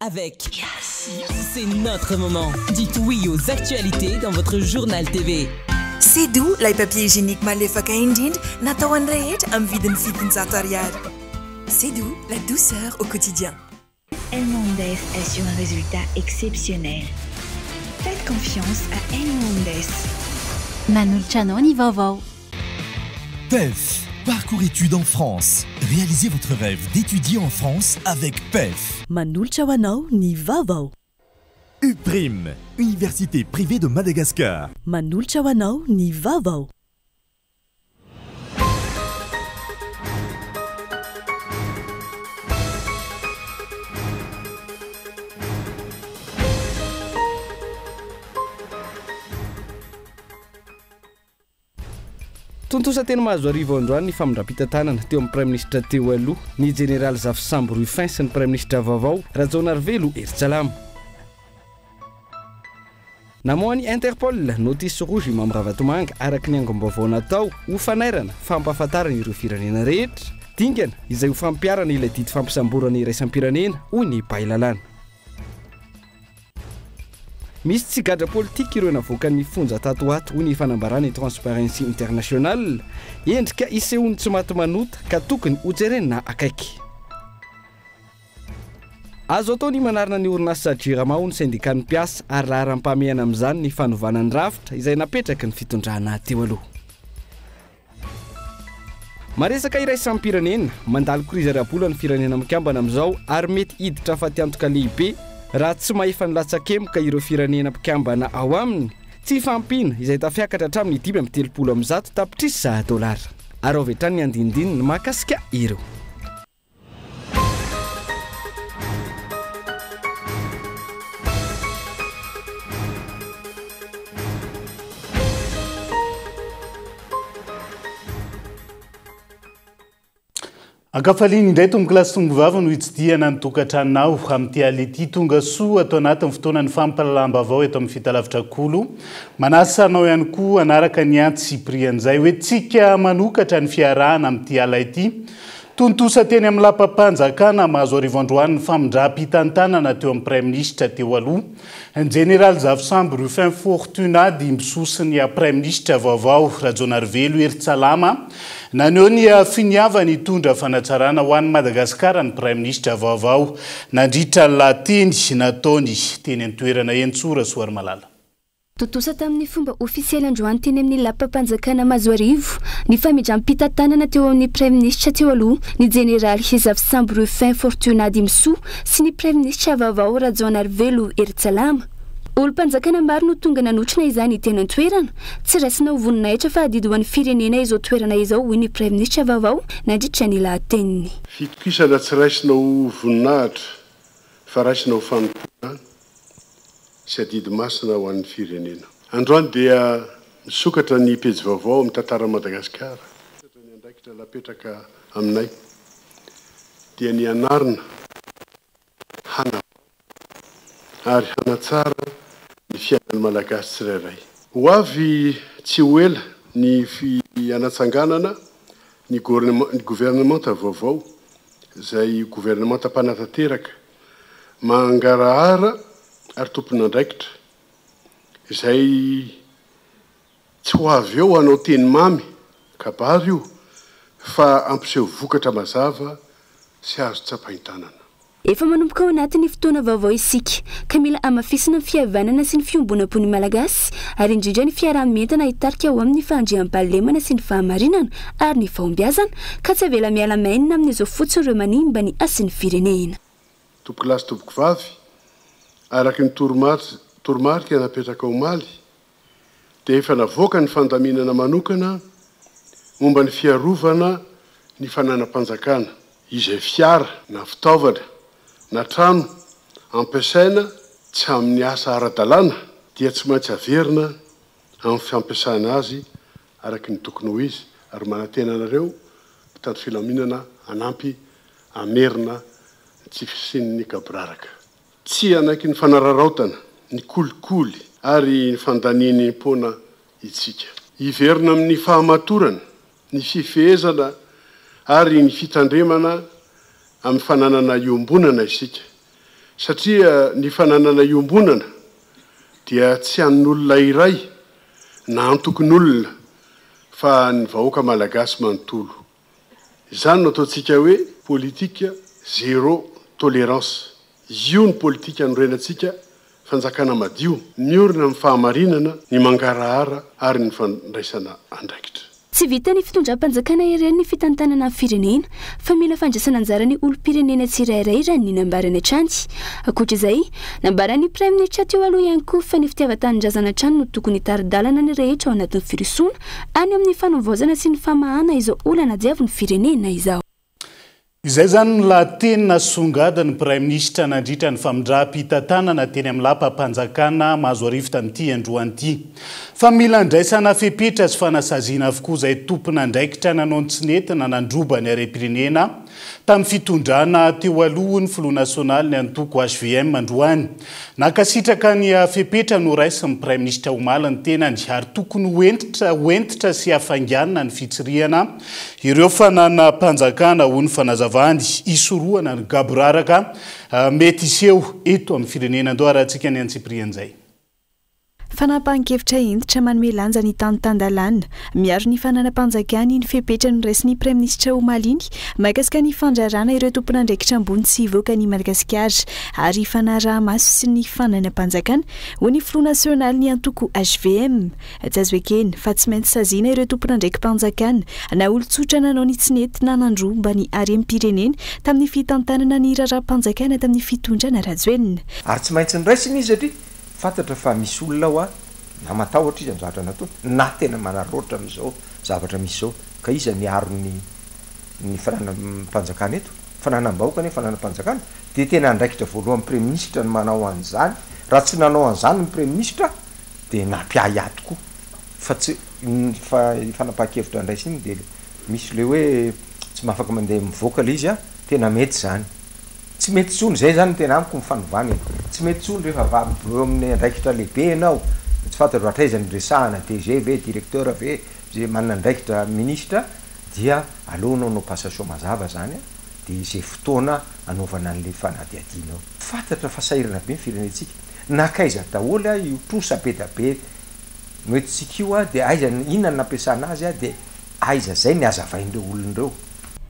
avec. C'est notre moment. Dites oui aux actualités dans votre journal TV. C'est doux, les papiers hygiéniques malefaka indrindra natao an'ny rehetra amin'ny vidiny fitonjato ariary. C'est doux, la douceur au quotidien. El Mondes assure un résultat exceptionnel. Faites confiance à El Mondes. Manulcianoni vaovao. PEF, parcours études en France. Réalisez votre rêve d'étudier en France avec PEF. Manulcia ho anao ny vaovao. UPRIM, Université privée de Madagascar. Manulcia ho anao ny vaovao. Tontosateny mahazo arivo androany ny famindram-pitantanana teo amin'ny Prime Ministre teo aloha ny Général Zafy Rufin sy ny Prime Ministre vaovao Rajaonarvelo Eritsalama. Namoany Interpol notice rouge Imam Ravatomanga araka ny angom-baovao natao ho fanairana fampahafantarana ireo firenena rehetra dingana izay ho fampiarana ilay didy fampisamborana iraisam-pirenena hoy ny Bailalana. Misy tsigadra politika ireo navoakan'ny fonja tatoato hoy ny fanambarany Transparency International endrika isehony tsy maty manota ka tokony hojerena akaiky. Azo atao ny manarina ny orinasa JIRAMA ny syndicat ny mpiasa ary laharam-pameana amin'izany ny fanovana ny rafitra izay napetraky ny fitondrana teo aloha. Maresaka iraisam-pirenena mandalo krizy-arabola ny firenena mikambana amin'izao ary mety hiditra fatiantoka lehibe raha tsy mahefa nilatsa-kemoka ireo firenena mpikambana ao aminy tsy fampiana izay tafiakatra hatramin'ny 5.30 tapitrisa $. Ary avy hatrany ny andindininy mahakasika ireo. Ankafaliny indray tombo kilasy tombovava no hitsidiana ny tokantranonao amin'ity ality tonga soa atao anatin'ny fotoanan'ny fampalalam-baovao eto amin'ny fitalavitra kolo. Manasa anao ihany koa anaraka ny antsy prian'izay hoe tsika manokatra ny fiarahana amin'ity ala ity. Tontosa teny amin'ny lapam-panjakana mahazo arivo androany ny famindram-pitantanana teo amin'ny Prime Ministre teo aloha. Ny Général Zafy Rufin Fortuna dimbososiny Prime Ministre vaovao Rajaonarvelo Eritsalama. Naneo ny finiavany hitondra fanatsarana ho an'ny Madagasikara ny Prime Ministre vaovao nandritra lateny nataony teny an-toerana Entsora Soarimalala. Totosa tamin'ny fomba ofisiely androany teny amin'ny lapam-panjakana Mazoarivo ny famindram-pitantanana teo amin'ny Prime Ministre teo aloha ny Général Zafy Rufin Fortuna Dimso sy ny Prime Ministre vaovao Rajaonarvelo Eritsalama. Olo-mpanjakana maro no tonga nanotrina izany teny an-toerana tsy raisina ho voninahitra fa hadidy ho an'ny firenena izao toerana izao hoy ny Prime Ministre vaovao nandritra ny lahateniny. Fitokisana tsy raisina ho voninahitra fa raisina ho fanompona sy hadidy masina ho an'ny firenena. Androany dia misokatra ny pejy vaovao amin'ny tantara Madagasikara. Ny andraikitra lapetraka aminay dia ny anarina hana ary hanatsara ny fiainan'ny malagasy tsirairay. Ho avy tsy ho ela ny fianatsanganana ny gouvernemanta vaovao izay gouvernemanta mpanatateraka mangarahara ary tompon'andraikitra izay tsy ho avy eo hanao teny mamy kabary io fa ampiseho vokatra mazava sy azo tsapahintanana. Efa manomboka ao anatin'ny fotoana vaovao isika ka mila amafisina ny fihavanana sy ny fiombonam-pony malagasy ary indrindra ny fiaraha-mientana hitarika ao amin'ny fandriam-pahalemana sy ny fahamarinana ary ny fahombiazana ka tsy avela miala mainina amin'izao fotsiny ireo manimba ny asin'ny firenena. Tomboky lasy tomboky vavy araka ny toromarika napetraka ao Maly dia efa navoaka ny fandaminana manokana momba ny fiarovana ny fananam-panjakana izay fiara na fitaovana na trano ampiasaina tsy amin'ny asa ara-dalàna dia tsy maintsy averina amin'ny fampiasana azy araka ny tokony ho izy ary manantena anareo mpitandro filaminana anampy amerina tsy fisin'ny kabraraka. Tsy anaiky ny fanararaotana ny kolikoly ary ny fandaniany impona itsika. Iverina amin'ny fahamatorana ny fifehezana ary ny fitandremana amin'ny fananana iombonana isika satria ny fananana iombonana dia tsy an'olona iray na antokon'olona fa ny vahoaka malagasy manontolo. Izany no ataontsika hoe politika zéro tolérance. Io ny politika norenantsika fanjakana madio, miorina amin'ny fahamarinana, ny mangarahara ary ny fandraisana andraikitra. Tsy vita ny fitondram-panjakana iray ny fitantanana amin'ny firenena, fa mila fandraisana anjara ny olom-pirenena tsirairay raha ny nambarany hatrany. Ankoatr'izay, nambarany Prime Ministre teo aloha ihany koa fa ny fitiavan-tanindrazana hatrany no tokony taridalana ny rehetra ao anatin'ny firosoana any amin'ny fanovozana sy ny famahana izao olana diavy ny firenena izao. Izay zany no lahatenina songadany Prime Ministre nandritra ny famindram-pitantanana teny amin'ny lapam-panjakana mahazo arivo tamin'ity androany ity. Fa mila andraisana fepetra sy fanasaziana avokoa izay tompona andraikitra nanao ny tsinentina nandroba ny harem-pirenena tamin'ny fitondrana teo alohan'ny filoha nasionaly ny antoko HVM androany. Nakasitraka ny fepetra no raisin'ny Prime Ministre omaly ny tenany ary tokony hoentitra sy hafanganana ny fitsirihana ireo fananam-panjakana ho ny fanazavany isorohana ny gaboraraka mety iseho eto amin'ny firenena andao rahantsika ny antsiprian'izay. Fanapahan-kevitra enditra manome lanja ny tany-tandalana miaro ny fananam-panjakana ny fepetra no raisin'ny Prime Ministre omaly iny mahakasika ny fandrarana ireo tompona andraikitra ambony sy hivoaka ny Madagasikara ary fanaraha-maso sy ny fananam-panjakana ho ny filoha nasionaly ny antoko HVM. Tsy azo ekena fa tsy maintsy saziana ireo tompona andraiki-panjakana na olon-tsotra nanao ny tsinentina nandromba ny harem-pirenena tamin'ny fitantanana ny raraha-panjakana tamin'ny fitondrana Rajoelina. Ary tsy maintsy niraisiny izy satria fantatra fa misy olona ao na matahotra izy amin'ny zavatra natao na tena manaroatra amin'izao zavatra misy zao ka iza miaro ny fananam-panjakana eto fananam-bahoaka ny fananam-panjakana dia tena andraikitra voalohany Prime Ministre ny manao an'izany. Raha tsy nanao an'izany ny Prime Ministre dia nampiahiahy tokoa fa tsy fanapahan-kevitra andraisiny dia misy le hoe tsy mahafaka mandeha mivoaka le izy tena mety zany. Tsy mety tsony zay zany tena amiko mifanovany. Tsy mety tsony rehefa vao amin'ny andraikitra lehibe ianao tsy fantatra hatraizany resahana DG ve directeur ve zay manana andraikitra ministre dia aleonao no passation mazava zany dia izay fotoana anaovana an'le fanadiadianao. Fantatra fa sahirana be ny firenentsika nakaiza daholo io trosa be da be noetintsika io dia aiza inona nampiasana azy dia aiza zay ny azavain'ireo olon'ireo.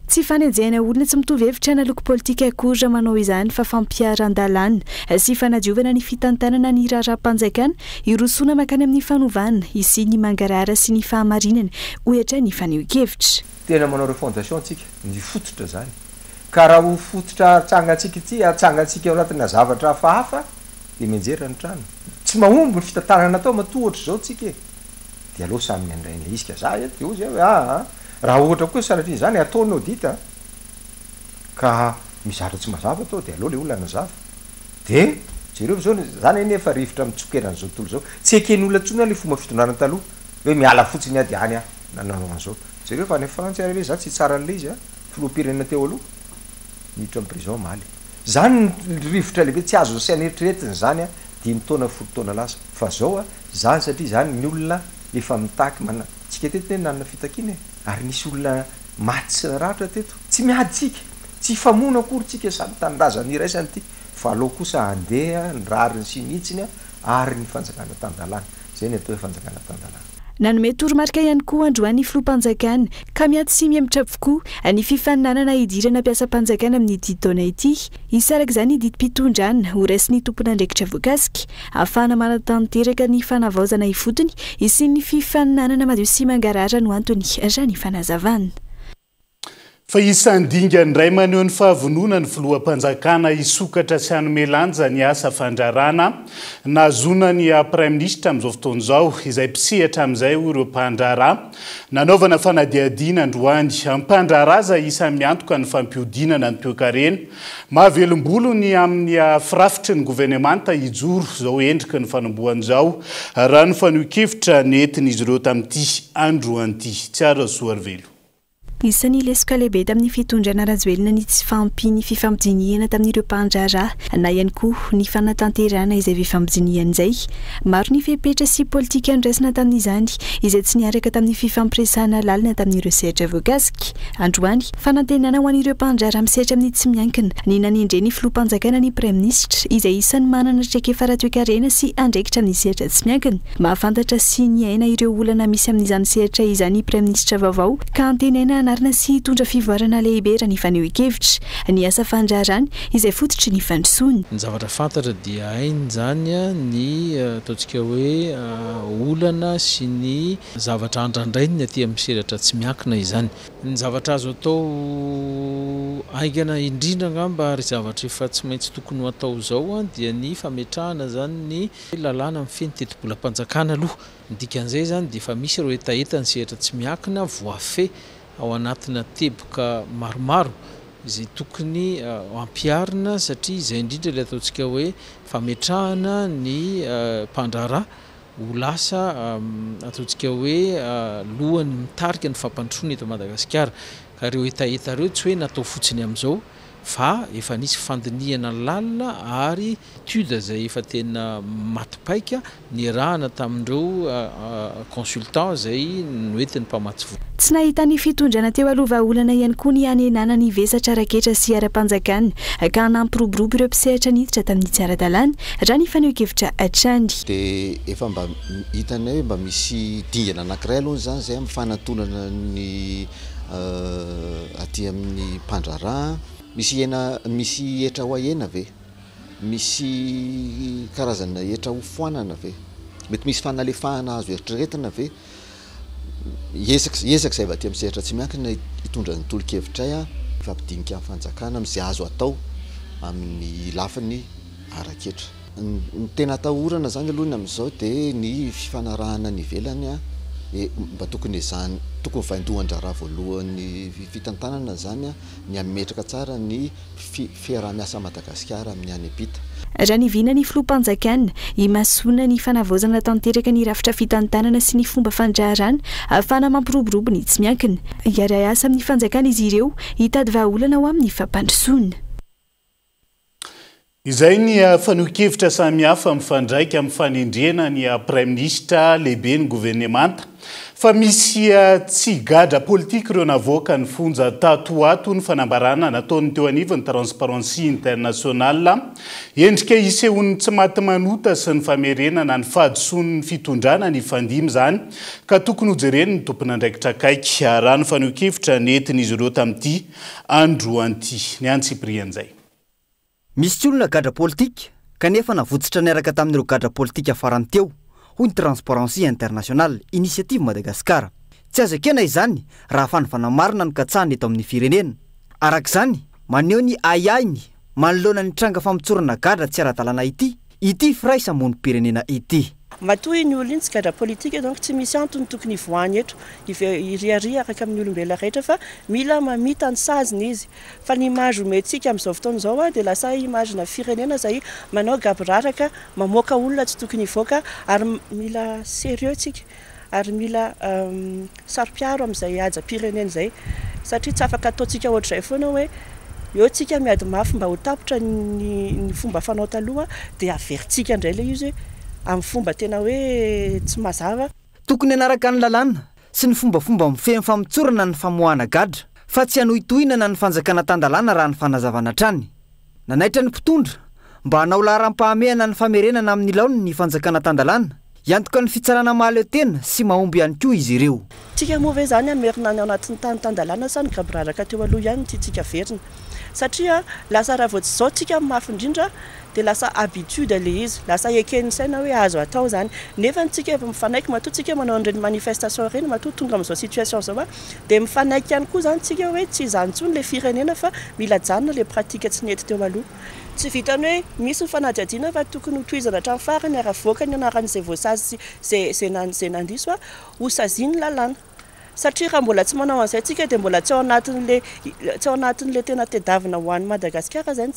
Tsy fanenjehana olona tsy mitovy hevitra na loko politika akory raha manao izany fa fampiaran-dalàna sy fanadiovana ny fitantanana ny raraha-panjakana irosoana makany amin'ny fanovana isy ny mangarara sy ny fahamarinana ohatra ny faneho-kevitra. Tena manao refondation antsika ny fototra zany ka raha ho fototra atsangantsika ity atsangantsika ao anatina zavatra hafahafa dia menjera ny trano tsy mahomby ny fitantanana atao matohatra zao tsika dia aloha samy miandray ny isika za dia ho zay hoe raha ohatra koa sanatria zany ataonao dita ka mizatra tsy mazava atao dia aloha le olona nazava dia jereo zao zany nefa rivotra mitsokerana zao tontolo zao tsy eken'olona tsony le fomba fitondrana taloha hoe miala fotsiny ady any nanao an'izao jereo fa ny Frantsay re za tsy tsara an'le izy filoham-pirenena teo aloha miditra amin'ny prison maly zany rivotra lehibe tsy azo saina eritreretiny zany 10 taona 10 taona lasa fa zao zany satria zany ny olona efa mitaky mana tsika teto hoe nanana fitakiana ary nisy olona maty sy naratra teto tsy miaditsika tsy famona akory tsika samy tanindrazana iraisany ity fa aloha kosa andeha ny rariny sy nitsiny ary ny fanjakana tandalana zay ny atao hoe fanjakana tandalana. Nanome toromarika ihany koa androany filoha-mpanjakana ka miady sy miemitra avokoa ny fifaninanana idirana mpiasa-mpanjakana amin'ny dity taona ity. Isaraka izany didim-pitondrana ho raisin'ny tompona andraikitra voakasika ahafahana manatanteraka ny fanavaozana ifotony sy ny fifaninanana madio sy mangarara no antony raha ny fanazavana. Fa isandingany ray maneho ny fahavonona ny filoha-mpanjakana isokatra sy hanome lanja ny asa fandrarana nazona ny Prime Ministre amin'izao fotoana izao izay mpisehatra amin'izay ireo mpandrarà nanaovana fanadiadiana androany mpandraraza isan'ny miantoka ny fampiodinana ny toe-karena mahavelom-bolony amin'ny firafitry ny gouvernemanta hijoro izao endrika ny fanombohan'izao raha ny faneho-kevitra nentin'izy ireo tamin'ity androany ity. Tsy ara soa arvelo. Isan'ny lesoka lehibe tamin'ny fitondrana rajoelina ny tsy fampiny fifampijiniana tamin'ireo mpandrara na ihany koa ny fanatanterana izay fifampijiniana izay. Maro ny fepetra sy politika ndraisina tamin'izany izay tsy niaraka tamin'ny fifampiresahana lalina tamin'ireo sehatra voakasika. Androany fanantenana ho an'ireo mpandrara misehatra amin'ny tsy miankina ny nanendre ny filoham-panjakana ny Prime Ministre izay isan'ny manana traikefa raha-toekarena sy andraikitra amin'ny sehatra tsy miankina. Mahafantatra sy niaina ireo olana misy amin'izany sehatra izany Prime Ministre vaovao ka antenaina anarina sy hitondra fivoarana lehibe raha ny faneho-kevitra ny asa fandrarany izay fototry ny fandrosoany. Ny zavatra fantatra dia hainy zany ny ataontsika hoe olana sy ny zavatra andrandrainy aty amin'ny seratra tsy miankina izany. Ny zavatra azo atao aingana indrindra ngamba ary zavatra efa tsy maintsy tokony ho atao zao dia ny fametrahana zany ny lalàna amin'ny feny teti-bolam-panjakana aloha. Ny dikan'izay zany dia efa misy ireo etaeta ny sehatra tsy miankina voafe ao anatina teboka maromaro izay tokony ampiarina satria izay indrindra ilay ataontsika hoe fametrahana ny mpandrara ho lasa ataontsika hoe lohany mitarika ny fampandrosoana eto Madagasikara ka ireo etaeta ireo tsy hoe natao fotsiny amin'izao fa efa nisy fandinihana lalina ary étude zay efa tena matipaika nirahana tamin'ireo consultant zay noentiny mpamatsy vola. Tsy nahita ny fitondrana teo aloha vahaolana ihany koa ny anenana ny vesatra raketra sy ara-panjakana ka nampiroborobo ireo mpisehatra niditra tamin'ny tsy ara-dalàna raha ny faneho-kevitra hatrany. Dia efa mba hitana hoe mba misy dingana anankiray aloha zany zay amin'ny fanantonana ny aty amin'ny mpandrara. Misy etra ho ahena ve? Misy karazana etra ho foanana ve? Mety misy fanalefahana azo eritreretina ve? Ezaka izay va aty amin'ny sehatra tsy miankina hitondra ny tolo-kevitray fampidinika amin'ny fanjakana amin'izay azo atao amin'ny lafiny araketra. Ny tena atahorana zany aloha amin'izao dia ny fifanarahana ny ivelany mba tokony izany tokony vaindohan-draharaha voalohan'ny fitantanana zany ny ametraka tsara ny fiaraha-miasa Madagasikara amin'ny any ampita. Raha ny vina ny filoham-panjakana imasona ny fanavaozana tanteraka ny rafitra fitantanana sy ny fomba fandraharana ahafahana mampiroborobo ny tsy miankina. Hiara asa amin'ny fanjakana izy ireo hitady vahaolana ho amin'ny fampandrosoana. Izay ny faneho-kevitra samihafa mifandraika amin'ny fanendrena ny Prime Ministre lehibe ny gouvernemanta fa misy tsy gadra politika ireo navoaka ny fonja tatoato ny fanambarana nataony teo anivony Transparency International endrika isehony tsy maty manota sy ny famerenana ny fahadisoany fitondrana ny fandimy zany ka tokony hojereny ny tompon'andraikitra akaiky raha ny faneho-kevitra nentin'izy ireo tamin'ity andro anty ny antsiprian'izay. Misy tsy olona gadra politika kanefa navotsitra niaraka tamin'ireo gadra politika farany teo hoy ny Transparency International Initiative Madagasikara. Tsy azo ekena izany raha fanivana marina ny katsahany eto amin'ny firenena. Arak'izany maneho ny ayainy manoloana ny tranga famitsorana gadra tsy ara-dalàna ity firaisa monim-pirenena ity. Matoy ny olona tsy gadra politika donc tsy misy antony tokony ivoany eto iriaria araka amin'ny olombelona rehetra fa mila mamita ny saziny izy fa ny image omentsika amin'izao fotoana izao dia lasa imagena firenena izay manao gaboraraka mamoaka olona tsy tokony ivoaka ary mila sérieux tsika ary mila saro-piaro amin'izay haja-pirenena izay satria tsy afaka ataontsika ohatr'izay foana hoe eo tsika miady mafy mba ho tapitra ny fomba fanao taloha dia averintsika indray ilay izy amin'ny fomba tena hoe tsy mazava. Tokony anaraka ny lalàna sy ny fombafomba mifehy famitsorana ny famoahana gadra fa tsy hanohitohinana ny fanjakana tan-dalàna raha ny fanazavana trany. Nanaitra ny mpitondra mba hanao laharam-pahamehana ny famerenana amin'ny laony ny fanjakana tan-dalàna iantoka ny fitsarana mahaleo tena sy mahomby ihany koa izy ireo. Tsika moa ve zany amerina any anatin'ny tan-dalàna sa ny gaboraraka teo aloha ihany tsika verina satria lasa raha vao tsy zao tsika mafy indrindra dia lasa habitude le izy lasa eken'ny saina hoe azo atao zany nefa ntsika efa mifanaiky matoa tsika manao an'ireny manifestation ireny matoa tonga amin'izao situation zao dia mifanaiky ihany koa zany tsika hoe tsy izany intsony le firenena fa mila janona le pratika tsy nety teo aloha. Tsy vitany hoe misy ny fanadihadiana fa tokony hotohizana hatramin'ny farany ara-voaka ny anaran'izay voasazy zay nandiso ho saziany lalàna satria raha mbola tsy manao an'izay tsika dia mbola tsy ao anatin'le tena tedavina ho an'ny Madagasikara zany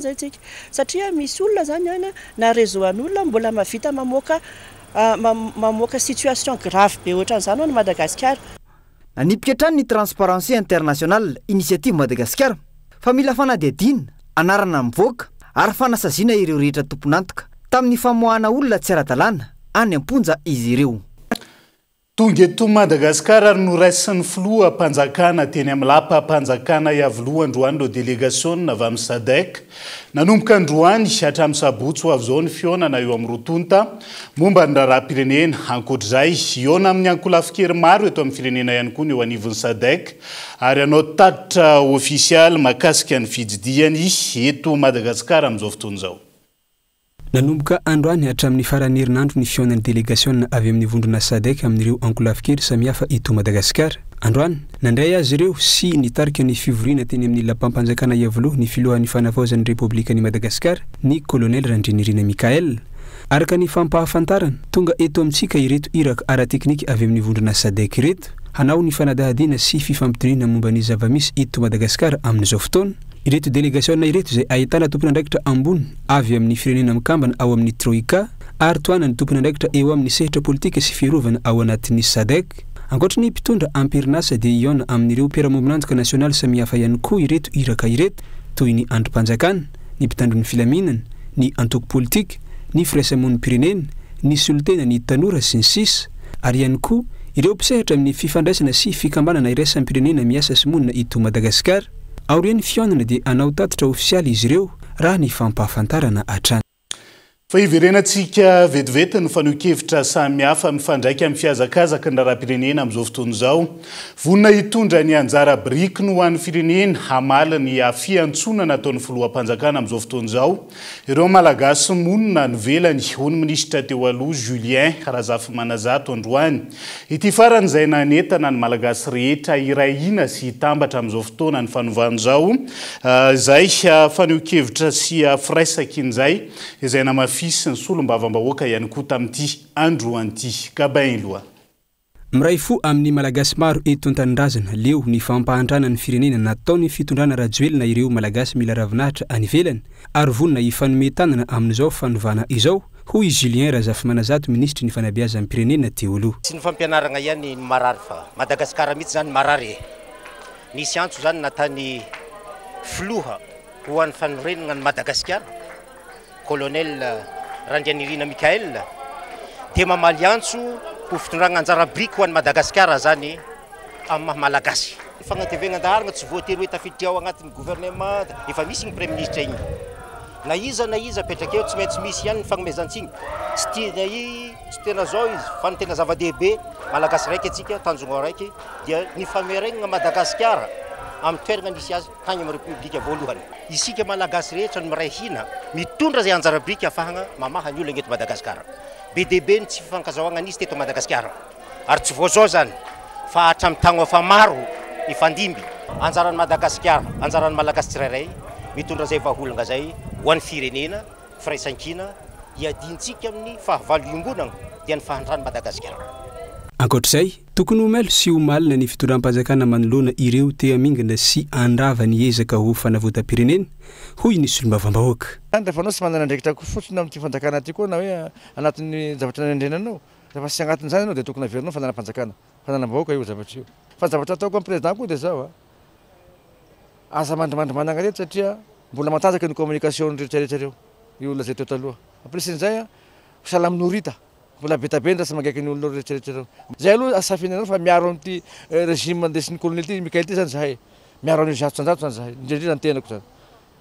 zay tsika satria misy olona zany any na réseau an'olona mbola mavita mamoaka situation grave be ohatran'izany ao ny Madagasikara. Nanipiketrany ny Transparency International Initiative Madagasikara fa mila fanadihadiana anarana mivoaka ary fanasaziana ireo rehetra tomponantoka tamin'ny famoahana olona tsy ara-dalàna any am-ponja izy ireo. Tonga eto Madagasikara ary noraisin'ny filoha mpanjakana teny amin'ny lapa mpanjakana iavoloha androany ireo délégation avy amin'ny SADC nanomboka androany hatramin'ny sabotsy ho avy izao ny fionana eo amin'ny rotonta momba ny raharaham-pirenena. Ankoatr'izay iona amin'ny ankolafikery maro eto amin'ny firenena ihany koa ny eo anivon'ny SADC ary anao tatitra ofisialy mahakasika ny fididiany eto Madagasikara amin'izao fotoana izao. Nanomboka androany hatramin'ny farany herinandro ny fionan'ny délégation avy amin'ny vondrona SADC amin'ireo ankolafikery samihafa eto Madagasikara. Androany nandray azy ireo sy nitarika ny fivoriana teny amin'ny lapam-panjakana iavoloha ny filohan'ny fanavaozan'ny Repoblikan'i Madagasikara ny colonel Randrinirina Mikael. Araka ny fampahafantarana tonga eto amintsika ireto iraka ara-teknika avy amin'ny vondrona SADC ireto hanao ny fanadahadiana sy fifampitoniana momba ny zavamisy eto Madagasikara amin'izao fotoana. Ireto délégation ireto izay ahitana tompon'andraikitra ambony avy amin'ny firenena mikambana ao amin'ny Troika ary toana ny tompon'andraikitra eo amin'ny sehatra politika sy fiarovana ao anatin'ny SADC. Ankoatra ny mpitondra amperinasa dia iona amin'ireo mpiara-mombonantoka nasionaly samihafa ihany koa ireto iraka ireto toy ny androm-panjakana, ny mpitandron'ny filaminana, ny antoko politika, ny firaisamon'ny pirenena, ny solitena, ny tanora sy ny sisa ary ihany koa ireo mpisehatra amin'ny fifandraisana sy fikambanana iraisan'ny pirenena miasa sy monina eto Madagasikara. Aorian'ny fionana dia anao tatitra ofisialy izy ireo raha ny fampahafantarana hatrany. Fa iverenantsika vetivety ny fanohikevitra samihafa mifandraika amin'ny fihazakazaka ny raharaham-pirenena amin'izao fotoana izao. Vonina hitondra ny anjara biriky no ho an'ny firenena hamala ny fiantsonana ataon'ny filoham-panjakana amin'izao fotoana izao. Ireo malagasy monina nivelany hono minisitra teo aloha Julien Razafimanazato androany. Ity farany izay nanentana ny malagasy rehetra irahina sy hitambatra amin'izao fotoana ny fanovana izao. Izay fanohikevitra sy firaisakin'izay izay namafy fisy ny solom-bavambahoaka ihany koa tamin'ity androan'ity kabainloa. Miray fo amin'ny malagasy maro eto an-tanindrazana leo ny fampahantrana ny firenena nataony fitondrana rajoelina ireo malagasy mila ravinahitra any ivelany ary vonina ifanometanana amin'izao fanovana izao hoy Julien Razafimanazato ministry ny fanabeazan'ny pirenena teo aloha. Sy ny fampianarana ihany ny marary fa Madagasikara mihitsy zany marary. Nisy antso zany natany filoha ho an'ny fanorenana ny Madagasikara colonel Randrinirina Mikael dia mamaly antso ho fitondrana anjara biriky ho an'ny Madagasikara zany amin'ny maha-malagasy. Fagnatevegnan-daharana tsy voatery hoe tafiditra ao agnatin'ny gouvernement efa misy ny premier ministre igny. Na iza petraka eo tsy maintsy misy ihany ny fagnomezantsiny. Tsy tena zao izy fa ny tena zava-dehibe malagasy raiky atsika tanjona raiky dia ny fameregnana Madagasikara amin'ny toerana nisy azy tany amin'ny Repoblika voalohany. Isika malagasy rehetra no miray hina mitondra zay anjara biriky afahana mamaha ny olona eto Madagasikara. Be dia be ny tsy fifankazahoana nisy teto Madagasikara. Ary tsy voazao zany fa hatramin'ny tagno efa maro ifandimby anjaran'ny Madagasikara, anjaran'ny malagasy tsirairay mitondra zay vahaolanga zay ho an'ny firenena, firaisankina hiadintsika amin'ny fahavalo-iombonana dia ny fahantrany Madagasikara. Ankoatr'izay, tokony homelo sy homalina ny fitondram-panjakana manoloana ireo te hamingana sy andrava ny ezaka ho fanavotam-pirenena hoy ny solom-bavambahoaka. Rehefa anao sy manana andraikitra koa fotsiny amin'ity fanjakana ity koa na hoe anatin'ny zavatra nandrenanao, rehefa sy anatin'izany anao dia tokony averinao fananam-panjakana, fananam-bahoaka io zavatra io. Fa zavatra ataoko amin'ny président koa dia zao asa mandrimandrimanana rehetra satria mbola matanjaka ny communication rehetrarehetra reo io olona zay teo taloha. Ampiresin'izay salamin'orita mbola betabendrasa magaiky ny olona rehetrarehetra reo. Zay aloha asafiananao fa miaro amin'ity régime ndesin'ny colonel ty Mikael ty zany zahay. Miaro an'io zato-sanjato zany zahay. Indrindra ny tenako zany.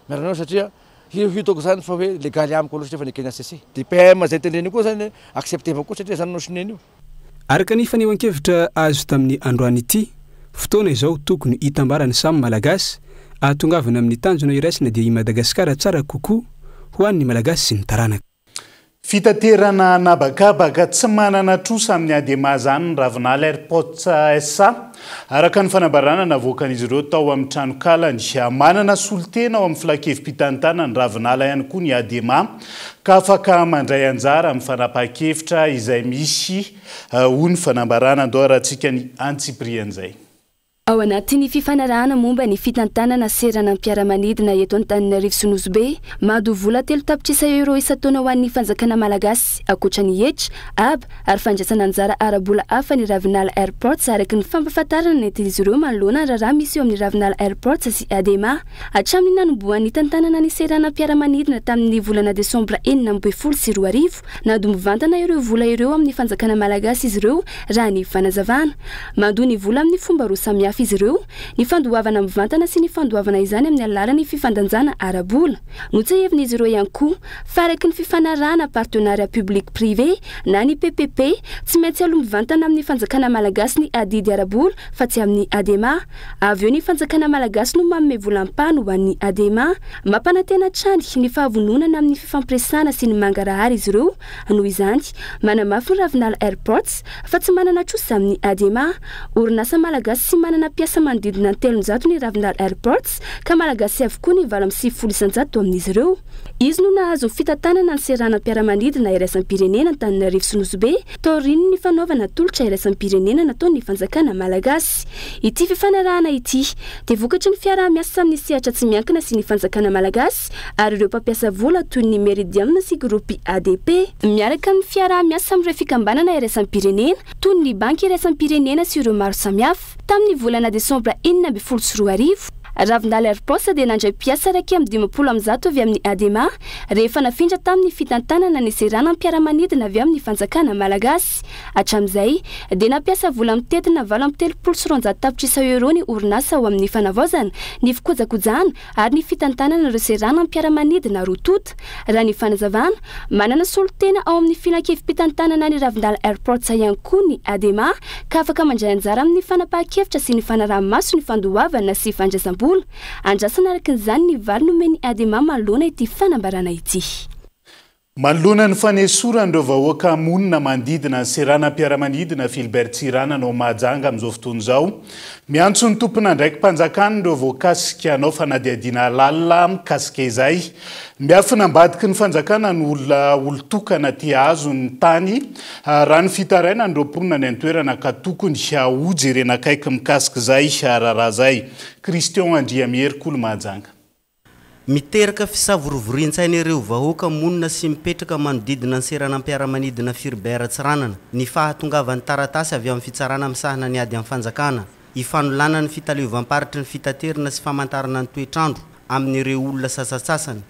Miaro anao satria hitako zany fa hoe legaly amiko loatra fa nekeny ACC. Dia PM zay tendreny koa zany accepteva koa satria zany no sineny io. Araka ny fanehoan-kevitra azo tamin'ny androany ity, fotoana izao tokony hitambarany samy malagasy ahatongavana amin'ny tanjona iraisina dia i Madagasikara tsara kokoa ho an'ny malagasy sy ny taranaka. Fitaterana nabakabaka tsy manana trosa amin'ny ADMA zany ny Ravinala Airport SA araka ny fanambarana navoakan'izy ireo tao amin'ny tranokalany manana solitena ao amin'ny filakevim-pitanitana ny Ravinala ihany koa ny ADMA ka afaka mandray anjara amin'ny fanapahan-kevitra izay misy hoy ny fanambarana andao rahantsika ny antsiprian'izay. ao anatin'ny fifanarahana momba ny fitantanana serana mpiara-manidina eto Antananarivo sy Nosbe mado vola 3 tapitrisa euro isa-taona ho an'ny fanjakana malagasy akoatra ny hetra aba ary fandraisana anjara arabola hafa ny Ravinala Airports araky ny fampafatarana nentin'izy ireo manoloana raharaha misy eo amin'ny Ravinala Airports sy ADEMA hatramin'ny nanomboan'ny tantanana ny serana mpiara-manidina tamin'ny volana Desambra 2012 nado mivantana ireo vola ireo amin'ny fanjakana malagasy izy ireo raha ny fanazavana mado ny vola amin'ny fomba roa samihafa izy ireo ny fandoavana mivantana sy ny fandoavana izany amin'ny alalan'ny fifandanjana arabola notsahevina izy ireo ihany koa fa araky ny fifanarahana partenariat public privé na ny PPP tsy maintsy aloha mivantana amin'ny fanjakana malagasy ny adidy arabola fa tsy amin'ny ADEMA avy eo ny fanjakana malagasy no manome volam-pano ho an'ny ADEMA mampanantena trany ny fahavononana amin'ny fifampiresana sy ny mangarahary izy ireo noho izany manamafy ny Ravinala Airports fa tsy manana trosa amin'ny ADEMA orinasa malagasy sy manana piasa manodidina 300 ny Ravinala Airports ka malagasy avokoa ny 890 amin'izy ireo izy no nahazo fitantanana ny serana mpiara-manidina iraisam-pirenena Antananarivo sy Nosbe taoriny ny fanaovana tolotra iraisam-pirenena nataon'ny fanjakana malagasy ity fifanarahana ity dia vokatry ny fiaraha-miasa amin'ny sehatra tsy miankina sy ny fanjakana malagasy ary ireo mpampiasa vola toy ny Meridiam sy grupy ADP miaraka amin'ny fiaraha-miasa amin'ireo fikambanana iraisam-pirenena toy ny banky iraisam-pirenena sy ireo maro samihafa tamin'ny volana Desambra 2012 Ravinala Airports dia nandray piasa raiky amin'ny 50 avy amin'ny ADEMA rehefa nafindra tamin'ny fitantanana ny serana mpiara-manidina avy amin'ny fanjakana malagasy hatramin'izay dia nampiasa vola mitetina 830 tapitrisa euro ny orinasa ao amin'ny fanavaozana ny fikojakojana ary ny fitantanana ireo serana mpiara-manidina rotota raha ny fanazavana manana solotena ao amin'ny filan-kevim-pitantanana ny Ravinala Airports ihany koa ny ADEMA ka afaka mandray anjara amin'ny fanapahan-kevitra sy ny fanaraha-maso ny fandoavana sy fandraisam andrasana araky n'izany ny valo nomeny ADEMA manoloana ity fanambarana ity manoloana ny fanesoran'ireo vahoaka monina manodidina ny serana mpiara-manidina Philbert Tsirana no mahajanga amin'izao fotoana izao miantso ny tompona ndraiky mpanjakana ireo voakasika anao fanadiadiana lalina mikasika izay miafina ambadiky ny fanjakana ny olotokana ty azo ny tany raha ny fitaraina ny roapolona ny antoerana ka tokony haozy irena akaiky mikasika izay raharaha zay Christian Andriamierikolo mahajanga miteraka fisavorovorian-tsaina ireo vahoaka monina sy mipetraka manodidina ny serana mpiara-manidina Philbert Tsiranana ny fahatongavan'ny taratasy avy amin'ny fitsarana misahana ny ady amin'ny fanjakana ifanolana ny fitaleovam-paritry ny fitaterana sy famantarana ny toetrandro amin'ireo olona sasatsasany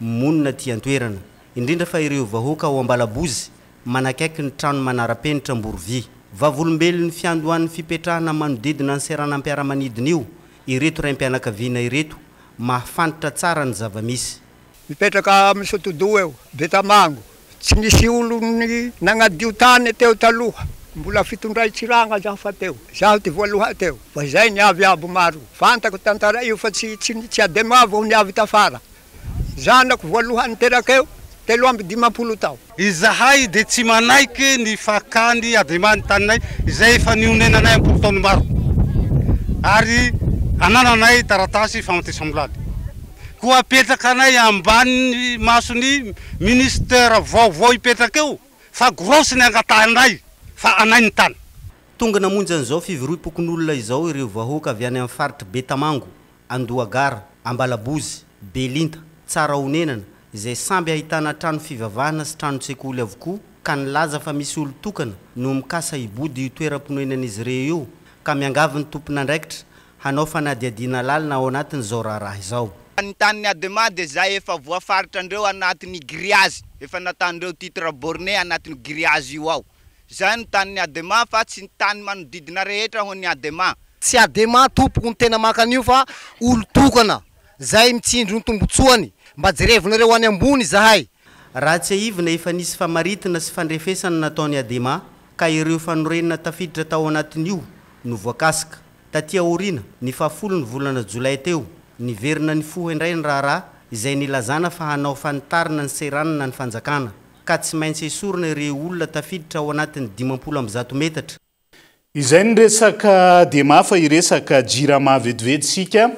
monina ty antoerana indrindra fa ireo vahoaka ao Ambalabozy manakaiky ny trano manara-penitra Mborovy vavolombelon'ny fiandohan'ny fipetrahana manodidina ny serana mpiara-manidina io ireto raim-pianakaviana ireto mahafantatra tsara ny zava-misy mipetraka amin'ny Sotodo eo Betamango tsy nisy olony nagnadio tany teo taloha mbola fitondray Tsiranga zaho fa teo zaho ty voaloha teo fa zay ny avy abo maro fantako tantara io fa tsy ADEMA vao ny avy tafara zanako voaloha niteraka eo 350 tao izahay de tsy manaiky ny fakany ADEMA ny taninay izay efa nionenanay am-polo taona maro ary anananay taratasy famontesambolady koa apetraka anay ambany masony ministera vaovao ipetraka eo fa grosy ny angatanay fa anay ny tany tonga namonjy an'izao fiviroam-pokon'olona izao ireo vahoaka avy any amin'ny faritry Betamango Andohagara Ambalabozy Belinta Tsaraonenana izay samby ahitana trano fivavahana sy trano tsekoly avokoa ka nilaza fa misy olo tokana no mikasa hibody io toeram-pinoenan'izy ireo io ka miangavy ny tompona andraikitra hanao fanadiadiana lalina ao anatin' zao raharaha izao ny tanin'ny ADEMA dia zay efa voafaritra andreo anatin'ny grillage efa natandreo titre borné anatin'ny grillage io ao zay ny tanin'ny ADEMA fa tsy ny tany manodidina rehetra ho ny ADEMA tsy ADEMA tompoko ny tena makan'io fa olo tokana zay mitsindro ny tombotsoany mba jerevonareo any ambony zahay raha tsy aivina efa nisy famaritina sy fandrefesana nataony ADEMA ka ireo fanorenana tafiditra tao anatin'io no voakasika taty aorina ny fahafolo ny volana Jolay teo niverina ny foho indray ny raharaha izay nilazana fa hanao fanitarina ny seranana ny fanjakana ka tsy maintsy esorina ireo olona tafiditra ao anatin'ny 50 metatra izay ny resaka dia mafa iresaka jirama vetivetsika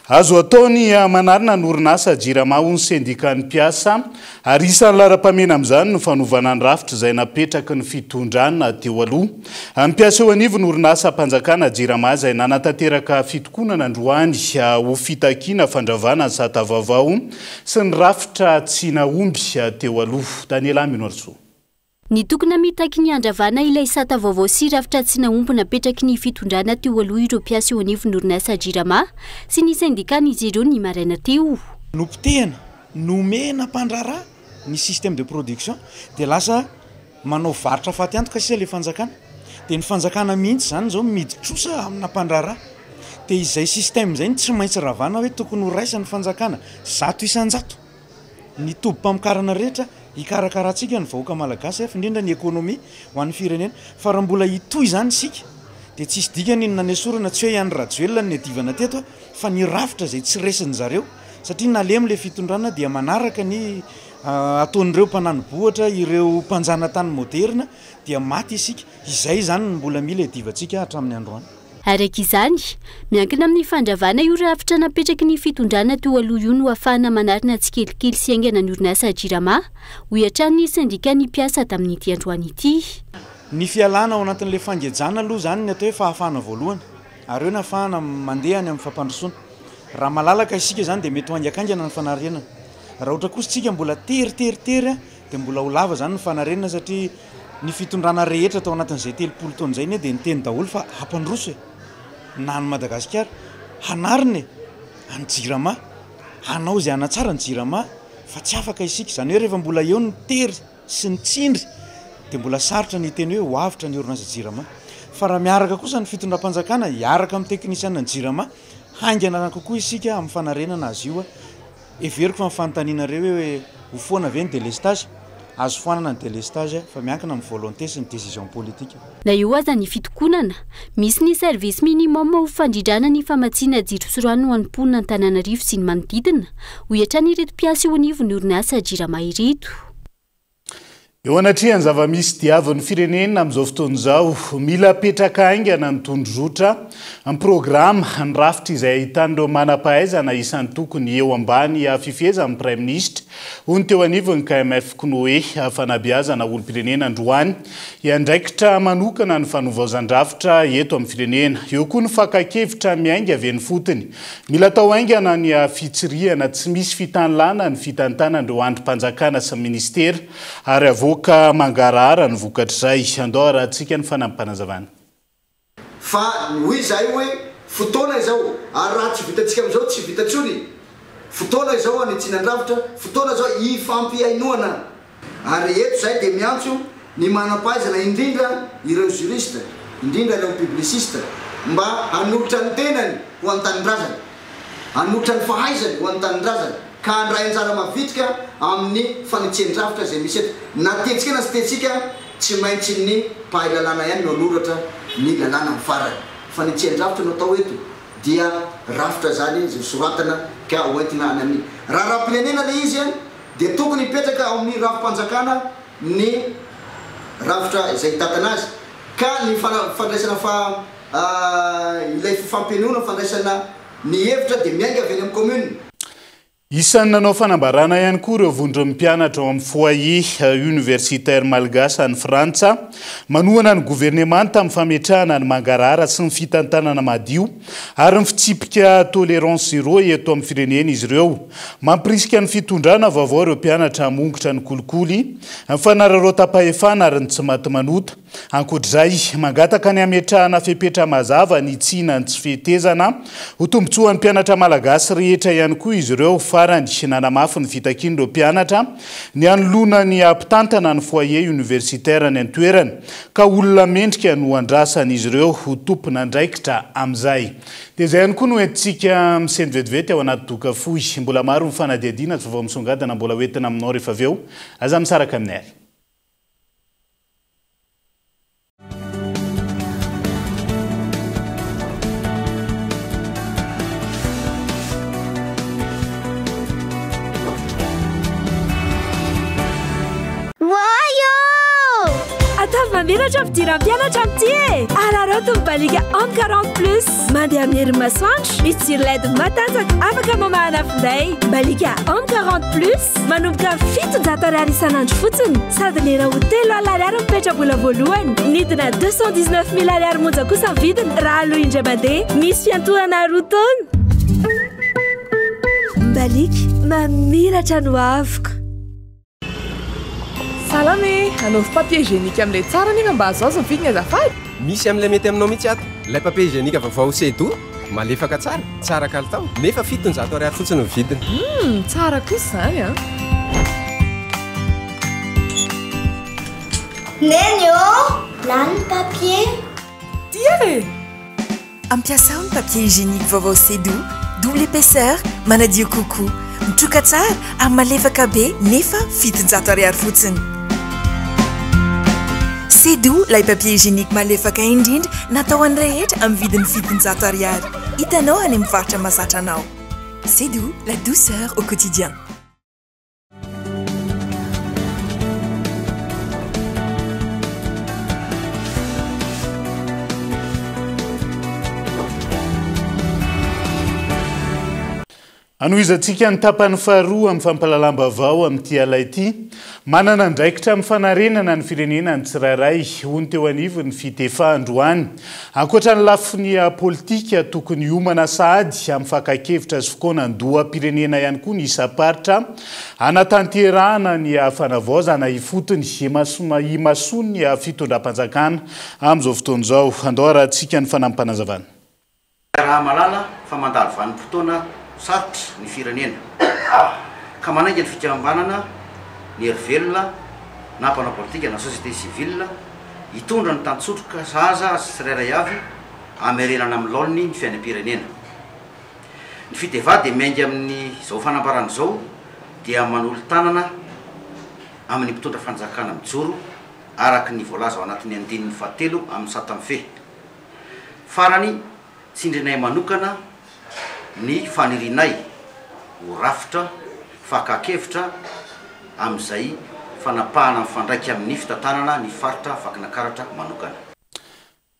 azo ataony manarina ny orinasa jirama ho ny sendikany mpiasa ary isan'ny lara-pamena amin'izany no fanovana ny rafitra izay napetraka ny fitondrana teo aloha ampiasa eo anivo ny orinasa mpanjakana jirama izay nanatanteraka fitokonana androany ho fitakiana fandravana ny satavaovao sy ny rafitra tsy naomby teo aloha. Daniela Minoarso. Ny tokona mitaky ny andravana ilay satavaovao sy rafitra tsy naomby napetraky ny fitondrana teo aloha ireo mpiasa eo anivon'ny orinasa jirama sy ny sendikana izy ireo ny maraina teo. Nopitehana nomena mpandrara ny système de production dia lasa manao varotra faty antoka sisa le fanjakana dia ny fanjakana mihitsy zany zao miditra amina mpandrara dia izay système izay tsy maintsy ravana hoe tokony ho raisany fanjakana 100 isan-jato ny tobo-pamokarana rehetra ikarakaratsika ny vahoaka malagasy indrindra ny ekonomia ho an'ny firenena fa raha mbola hitoy izany isika dia tsisy dikany iny nanesorana tsy hoe ihany rajoelona ny adivana teto fa ny rafitra izay tsy resiny zareo satria nalemy le fitondrana dia manaraka ny ataon'ireo mpananobohatra ireo mpanjana tany moderna dia maty isika izay zany mbola mila adivantsika hatramin'ny androany. Araka izany, miankina amin'ny fandravana io rafitra napetraky ny fitondrana teo aloha io no ahafahana manarina tsikelikely sy aingana ny orinasa jirama ho iatran'ny sendikany mpiasa tamin'ity androany ity. Ny fialana ao anatin'ilay fangejana aloha zany ny atao hoe fahafahana voalohany ary eo ny ahafahana mandeha any amin'ny fampandrosoana. Raha malalaka isika zany dia mety ho haingakaingana ny fanarenana. Raha ohatra kosa tsika mbola teriteritery dia mbola ho lava zany ny fanarenana satria ny fitondrana rehetra tao anatin'izay 30 taona izay dia niteny daholo fa hampandroso na ny Madagasikara hanariny any jirama hanao izay hanatsara ny jirama fa tsy afaka isika izany hoe rehefa mbola eo ny tery sy ny tsindry dia mbola sarotra ny teny hoe ho avitra ny orinasa jirama fa raha miaraka kosa ny fitondram-panjakana hiaraka amin'ny teknisiana ny jirama haingana kokoa isika amin'ny fanarenana azy io everiko fa mifanontanianareo hoe ho foana ve ny délestage azo foanana ny délestage fa miankina amin'ny volonté sy ny décision politique. Na eo aza ny fitokonana, misy ny service minimum ho fandrindrana ny famatsiana jiro sy rano ho an'ny Antananarivo sy ny manodidina ho iatrany ireto mpiasa eo anivon'ny orinasa jirama ireto. Eo anatrehany zava-misy diavin'ny firenena amin'izao fotoana izao mila apetraka aingana ny tondrotra ny programa ny rafitra izay ahitan'ireo manam-pahaizana isan'ny tokony eo ambany fifeheza amin'ny Prime Ministre hoy ny teo anivon'ny KMF Konoe fanabeazana olom-pirenena androany hiandraikitra manokana ny fanovaozan-drafitra eto amin'ny firenena. Eo koa ny fakakevitra miainga avy ny fotony mila atao aingana ny fitsirihana tsy misy fitanilana ny fitantanan'ireo andrim-panjakana sy ministera ary avoaka mangarahara ny vokatra izay andao rahantsika ny fanampanazavana. Fa hoy izay hoe fotoana izao ary raha tsy vitantsika amin'izao tsy vitantsony. Fotoana izao anitsinan-drafitra, fotoana izao ifampiainoana. Ary eto izay dia miantso ny manam-pahaizana indrindra ireo juriste, indrindra ireo publiciste mba hanolotra ny tenany ho an'ny tanindrazana, hanolotra ny fahaizany ho an'ny tanindrazana ka handray anjara mavitrika amin'ny fanitsehan-drafitra izay misy eto. Na tetsika na sy tetsika tsy maintsy ny mpahay lalàna ihany no hanoratra ny lalàna amin'ny farany. Fanitsehan-drafitra no atao eto dia rafitra zany izay soratana ka hoentina any amin'ny raha-pirenena le izy dia tokony hipetraka ao amin'ny rafim-panjakana ny rafitra izay hitatana azy ka ny fandraisana ilay fampienoana fandraisana ny hevitra dia miainga avy any amin'ny commune. Isan'ny nanao fanambarana ihany koa ireo vondro mpianatra ao amin'ny foyer universitaire malgasy any Frantsa manohana ny gouvernement tamin'ny fametrahana ny mangarahara sy ny fitantanana madio ary ny fitsipika tolérance zéro eto amin'ny firenena izy ireo. Mampirisika ny fitondrana vaovao ireo mpianatra hamongotra ny kolikoly ny fanararaotapahefana ary ny tsy maty manota. Ankoatr'izay mangataka ny ametrahana fepetra mazava ny tsina ny tsy fihetezana ho tombotsoan'ny mpianatra malagasy rehetra ihany koa izy ireo farany nanamafy ny fitakian'ireo mpianatra ny anolona ny ampitantana ny foyer universitaire ny antoerana ka olona mendrika no andrasany izy ireo ho tompona andraikitra amin'izay. Dia izay ihany koa no entintsika miseny vetivety ao anaty doka fohy mbola maro ny fanadiadiana tsy vao misongadana mbola hoentina aminao rehefa avy eo aza misaraka amin'ny ary. mamiratra fidiran'ny mpianatra amin'ity e arareo mibalika homme 40 plus mandeha amin'ny herin'ny masoandro misy jiro LED matanjaka afaka mamahana finday balika homme 40 plus manomboka 700 ariary isanandro fotsiny sady lera hotelo alariary mipetra-bola voalohany nidina 219 000 ariary monja kosa vidiny raha aloha indray mandeha misy fiantonana roa taona balika mamiratra no avoka salame anaovy papier hygiénique amin'ilay tsara nefa mba azo azo ny vidiny azafady misy amin'ilay mety aminao mihitsy ato ilay papier hygiénique vaovao sedo malefaka tsara kalitao nefa 700 ariary fotsiny ny vidiny tsara kosa zany a neny lany papier tia e ampiasao ny papier hygiénique vaovao sedo double épaisseur manadio koko mitroka tsara amin'ny malefaka be nefa 700 ariary fotsiny Sedou, lay papier hygiénique malefaka indrindra natao an'ny rehetra amin'ny vidiny 700 ariary. Hitanao any amin'ny faritra mahazatra anao. Sedou, la douceur au quotidien. Anoizatsika ny tapany faharoa amin'ny fampalalam-bavao amin'ity alay ity manana ndraikitra amin'ny fanarenana ny firenena ny tsirairay hony teo anivony fitefa androany ankoatra ny lafiny politika tokony homana sahady amin'ny fakakevitra sy fokoana ny doam-pirenena ihany koa ny isa-paritra anatanterahana ny fanavaozana ifotony imasony ny fitondram-panjakana amin'izao fotoan'izao andoaratsika ny fanampanazavana raha malala fa mandalo vanim-potoana sarotra ny firenena ka manainga ny fikambanana ny hervelona na mpanao politika na société civile hitondra ny tantsotroka zaza sy tsirairay avy amerenana amin'ny laoliny ny fiainam-pirenena ny fiteva dia miainga amin'ny zao fanambarana zao dia manolo tanana amin'ny mpitondra fanjakana mijoro araky ny voalaza ao anatin'ny andininy fahatelo amin'ny satamfe farany tsindrinay manokana ny fanirinay ho rafitra fakakevitra amin'izay fanapahana mifandraiky amin'ny fitantanana ny faritra vakinakaratra manokana.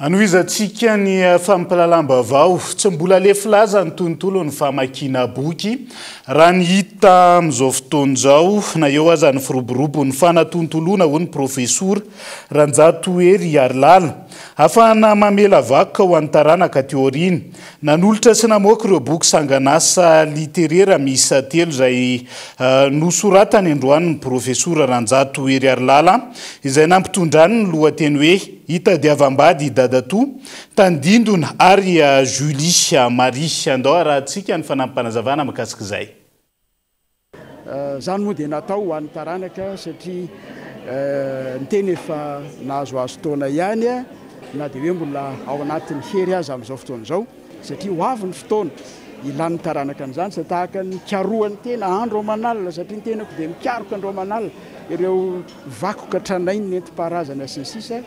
Anoizatsika ny fampalalam-bavao tsy mbola lefilaza ny tontolo ny famakina boky raha ny hita amin'izao fotoan'izao na eo aza ny firoborobo ny fanatontolona ho ny profesora Ranjatoery Arilala afahana mamela vakoka ho an'ny taranaka teoriny nanolotra sy namoaka ireo boky sanganasa literera miisa telo izay nosoratany androany ny profesora Ranjatoery Arilala izay nampitondrany ny lohateny hoe hitadiavam-bady dadatoa tandindona ary Julie Marie andao rahantsika ny fanampanazavana mikasika izay. Zany moa dia natao ho an'ny taranaka satria ny teny efa nahazoazo taona ihany na dia hoe mbola ao anatin'ny hery azy amin'izao fotoan'izao satria ho avy ny fotoana ilan'ny taranaka an'izany sa tahaka ny karoan'ny tena andro aman'alina satria ny tenako dia mikaroka andro aman'alina ireo vakoka tranainy nentim-paharazana sy ny sisa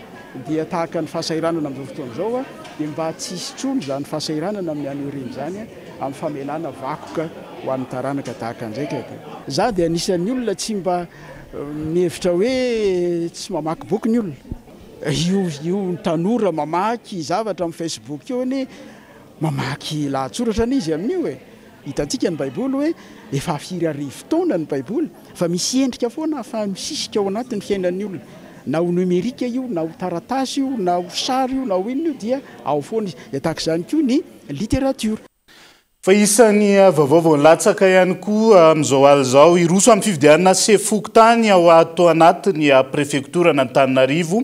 dia tahaka ny fahasairanana amin'izao fotoan'izao dia mba tsisy trony zany fahasairanana amin'ny anyoriny zany amin'ny famelana vakoka ho an'ny taranaka tahaka an'izay za dia anisan'ny olona tsy mba mihevitra hoe tsy mamaky boky ny olona io ny tanora mamaky zavatra amin'ny Facebook io any mamaky lahatsoratra n'izy amin'io hitantsika ny baiboly hoe efa afiry arivo taona ny baiboly fa misy endrika foana fa misisika ao anatin'ny fiainan'ny olona na ho numerika io na ho taratasy io na ho sary io na ho inona io dia ao foana izy tahaka izany koa ny literatura. Fa isan'ny vaovao latsaka ihany koa amin'izao aly izao iroso amin'ny fifidianana sefokotany ao ato anatin'ny prefektora n'Antananarivo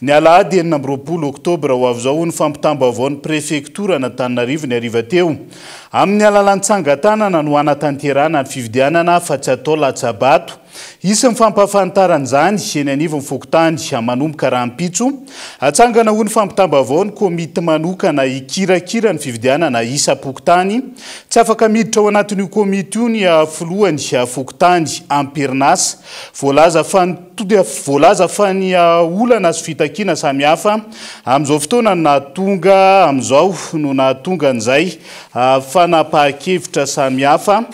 ny alahady 9 oktobra ho avy izao ny fampitam-baovao ny prefektora n'Antananarivo ny hariva teo amin'ny alalan'ny tsangatanana no anatanterahana ny fifidianana fa tsy atao latsabato isan'ny fampahafantaran'izany eny anivony fokotany manomboka rahampitso atsangana ho ny fampitam-baovao ny komity manokana ikirakira ny fifidianana isa-pokotany tsy afaka miditra ao anatin'io komity io ny filohany fokotany amperinasa voalaza fa ny olana sy fitakiana samihafa amin'izao fotoana nahatonga amin'izao no nahatonga an'izay fanapahan-kevitra samihafa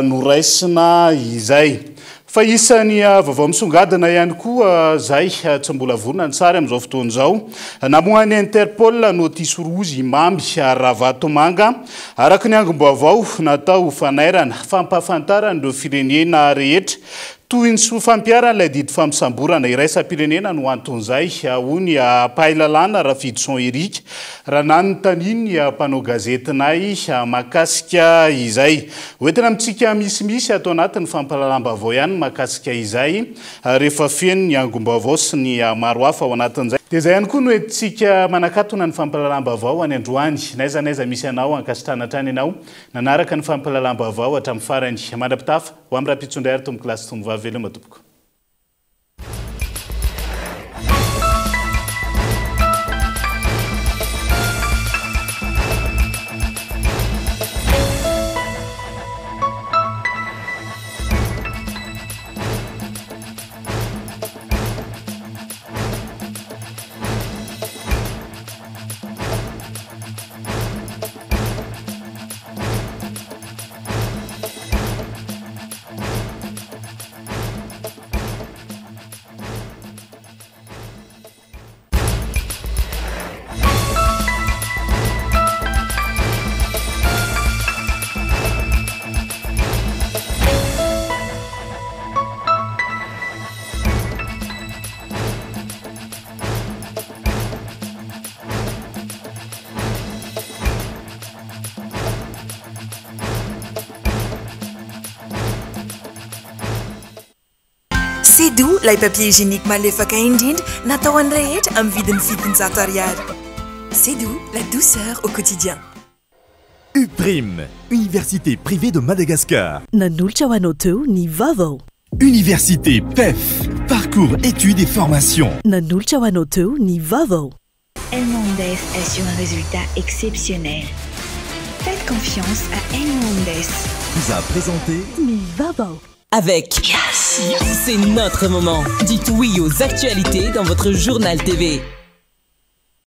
no raisina izay fa isany vaovao misongadina ihany koa zay tsy mbola vorona ny tsara amin'izao fotoana izao namohany Interpol notisy rozy mamy Ravatomanga araka ny angom-baovao natao fanairana fampahafantarana ireo firenena rehetra toy ny fampiaran'ilay didy fampisamborana iraisam-pirenena no anton'izay hoy Pailalana Rafidson Eric raha nanontaniany mpanao gazetinay makasika izay hoentina amintsika misimisy atao anatin'ny fampahalalam-baovao ihany makasika izay rehefa feno ny angom-baovao sy ny maro hafa ao anatin'izay dia izay ihany koa no entintsika manakatona ny fampahalalam-baovao any androany naizanaiza misy anao ankasitrana hatrany ianao nanaraka ny fampahalalam-baovao hatramin'ny farany mandrapitafa ho amin'ny raha-pitsondray ary tombokilasy tombovavy matompoko. C'est doux, les papiers hygiéniques malefaka indrindra natao an'ny rehetra amin'ny vidiny fitonjato ariary. C'est doux, la douceur au quotidien. UPRIM, Université privée de Madagascar. Nanolotra ho anao teo ny vaovao. Université PEF, parcours études et formations. Nanolotra ho anao teo ny vaovao. Elmondes assure un résultat exceptionnel. Faites confiance à Elmondes. Vous a présenté ny vaovao. Avec Yes, c'est notre moment. Dites oui aux actualités dans votre journal TV.